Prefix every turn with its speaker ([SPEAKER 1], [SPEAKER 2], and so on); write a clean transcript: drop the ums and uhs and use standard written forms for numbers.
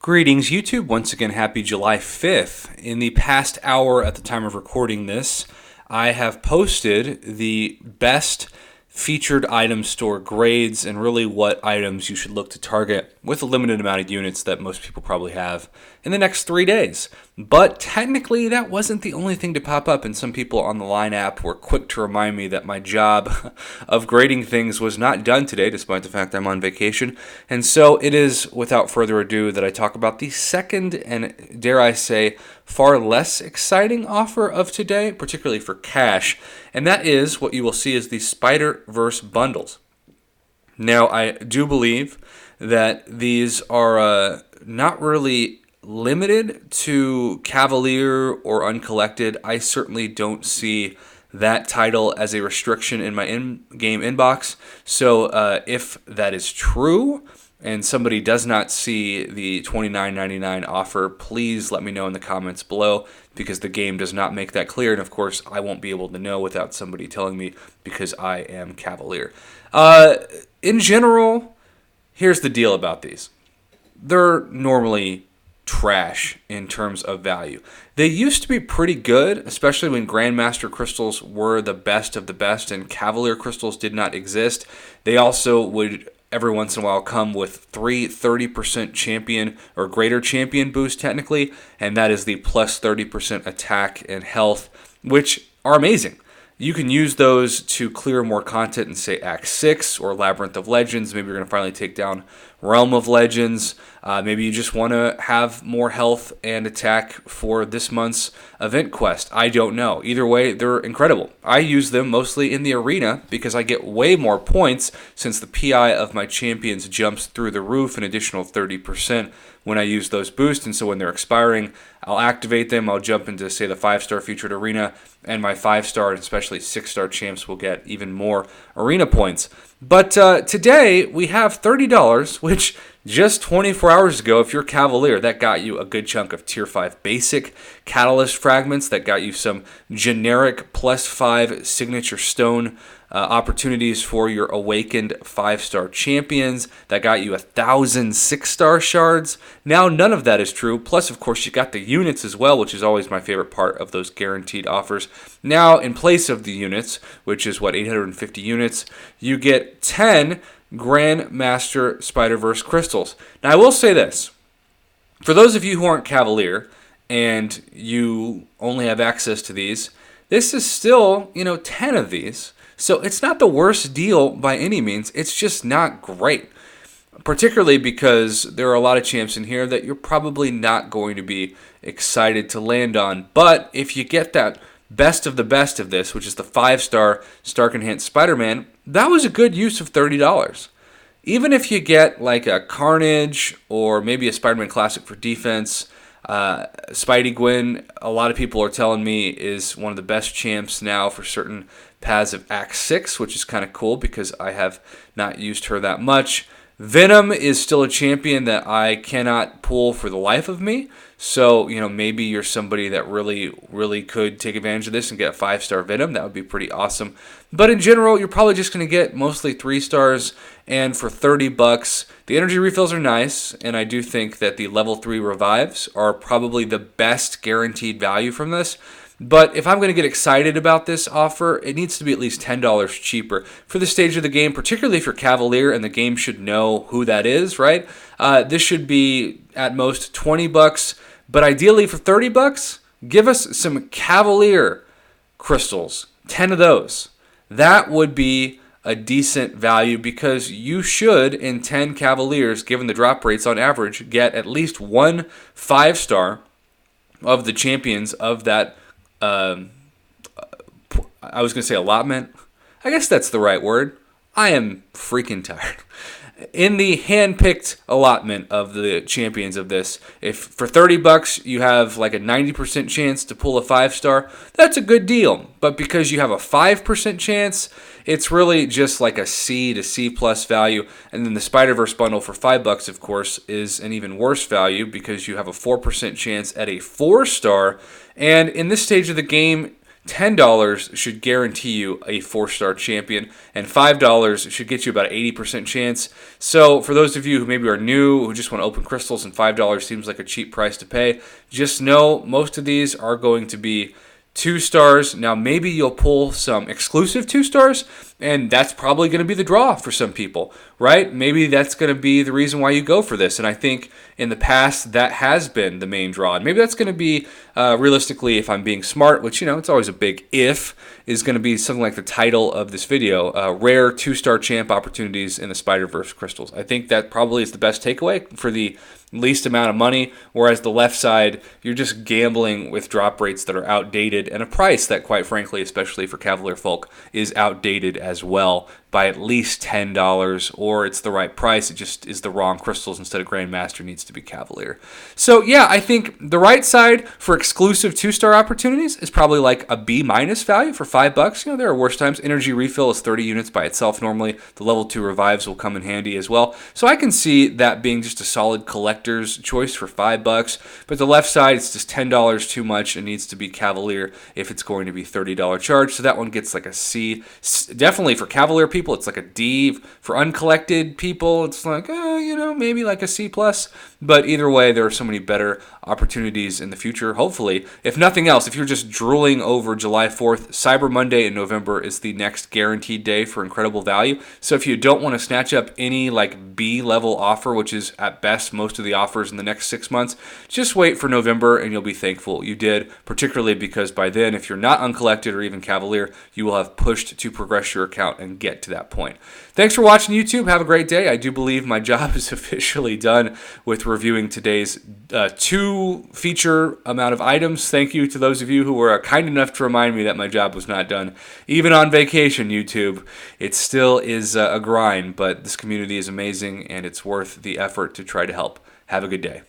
[SPEAKER 1] Greetings, YouTube. Once again, happy July 5th. In the past hour at the time of recording this, I have posted the best featured item store grades and really what items you should look to target with a limited amount of units that most people probably have in the next 3 days. But technically, that wasn't the only thing to pop up, and some people on the Line app were quick to remind me that my job of grading things was not done today, despite the fact I'm on vacation. And so it is, without further ado, that I talk about the second and, dare I say, far less exciting offer of today, particularly for cash, and that is what you will see as the Spider-Verse bundles. Now, I do believe that these are not really limited to Cavalier or Uncollected. I certainly don't see that title as a restriction in my in-game inbox. So if that is true and somebody does not see the $29.99 offer, please let me know in the comments below, because the game does not make that clear. And of course, I won't be able to know without somebody telling me, because I am Cavalier. In general, here's the deal about these. They're normally trash in terms of value. They used to be pretty good, especially when Grandmaster crystals were the best of the best and Cavalier crystals did not exist. They also would every once in a while come with 30% champion or greater champion boost technically, and that is the plus 30% attack and health, which are amazing. You can use those to clear more content in, say, Act 6 or Labyrinth of Legends. Maybe you're going to finally take down Realm of Legends. Maybe you just want to have more health and attack for this month's event quest. I don't know. Either way, they're incredible. I use them mostly in the arena because I get way more points since the PI of my champions jumps through the roof an additional 30% when I use those boosts. And so when they're expiring, I'll activate them. I'll jump into, say, the 5-star featured arena, and my 5-star and especially 6-star champs will get even more arena points. But today we have $30, which just 24 hours ago, if you're Cavalier, that got you a good chunk of Tier 5 basic Catalyst fragments, that got you some generic plus 5 signature stone opportunities for your awakened 5-star champions, that got you 1,000 6-star shards. Now none of that is true. Plus, of course, you got the units as well, which is always my favorite part of those guaranteed offers. Now, in place of the units, which is 850 units, you get 10 Grandmaster Spider-Verse crystals. Now, I will say this. For those of you who aren't Cavalier and you only have access to these, this is still, 10 of these. So it's not the worst deal by any means. It's just not great, particularly because there are a lot of champs in here that you're probably not going to be excited to land on. But if you get that best of the best of this, which is the 5-star Stark Enhanced Spider-Man, that was a good use of $30. Even if you get like a Carnage or maybe a Spider-Man Classic for defense, Spidey Gwen, a lot of people are telling me is one of the best champs now for certain paths of Act 6, which is kind of cool because I have not used her that much. Venom is still a champion that I cannot pull for the life of me. So, maybe you're somebody that really, really could take advantage of this and get a 5-star Venom. That would be pretty awesome. But in general, you're probably just going to get mostly 3 stars. And for $30, the energy refills are nice. And I do think that the level 3 revives are probably the best guaranteed value from this. But if I'm going to get excited about this offer, it needs to be at least $10 cheaper for the stage of the game, particularly if you're Cavalier and the game should know who that is, right? This should be at most $20, but ideally for $30, give us some Cavalier crystals, 10 of those. That would be a decent value because you should, in 10 Cavaliers, given the drop rates on average, get at least one 5-star of the champions of that. I was going to say allotment. I guess that's the right word. I am freaking tired. In the hand-picked allotment of the champions of this, if for $30 you have like a 90% chance to pull a 5-star, that's a good deal. But because you have a 5% chance, it's really just like a C to C plus value. And then the Spider-Verse bundle for $5, of course, is an even worse value because you have a 4% chance at a 4-star. And in this stage of the game, $10 should guarantee you a 4-star champion, and $5 should get you about an 80% chance. So for those of you who maybe are new, who just want to open crystals, and $5 seems like a cheap price to pay, just know most of these are going to be 2 stars. Now maybe you'll pull some exclusive 2 stars, and that's probably going to be the draw for some people, right? Maybe that's going to be the reason why you go for this. And I think in the past that has been the main draw. And maybe that's going to be realistically, if I'm being smart, which, it's always a big if, is going to be something like the title of this video, rare 2-star champ opportunities in the Spider-Verse crystals. I think that probably is the best takeaway for the least amount of money, whereas the left side, you're just gambling with drop rates that are outdated and a price that, quite frankly, especially for Cavalier folk, is outdated as well by at least $10, or it's the right price, it just is the wrong crystals. Instead of Grandmaster, needs to be Cavalier. So yeah, I think the right side for exclusive 2-star opportunities is probably like a B- value for $5. There are worse times. Energy Refill is 30 units by itself normally. The level 2 revives will come in handy as well. So I can see that being just a solid collector's choice for $5. But the left side, it's just $10 too much. It needs to be Cavalier if it's going to be $30 charge. So that one gets like a C. Definitely for Cavalier people, it's like a D. For uncollected people, it's like, maybe like a C+. But either way, there are so many better opportunities in the future, hopefully. If nothing else, if you're just drooling over July 4th, Cyber Monday in November is the next guaranteed day for incredible value. So if you don't want to snatch up any like B-level offer, which is at best most of the offers in the next 6 months, just wait for November and you'll be thankful you did, particularly because by then, if you're not uncollected or even Cavalier, you will have pushed to progress your account and get to that point. Thanks for watching YouTube. Have a great day. I do believe my job is officially done with reviewing today's 2 feature amount of items. Thank you to those of you who were kind enough to remind me that my job was not done. Even on vacation, YouTube, it still is a grind, but this community is amazing and it's worth the effort to try to help. Have a good day.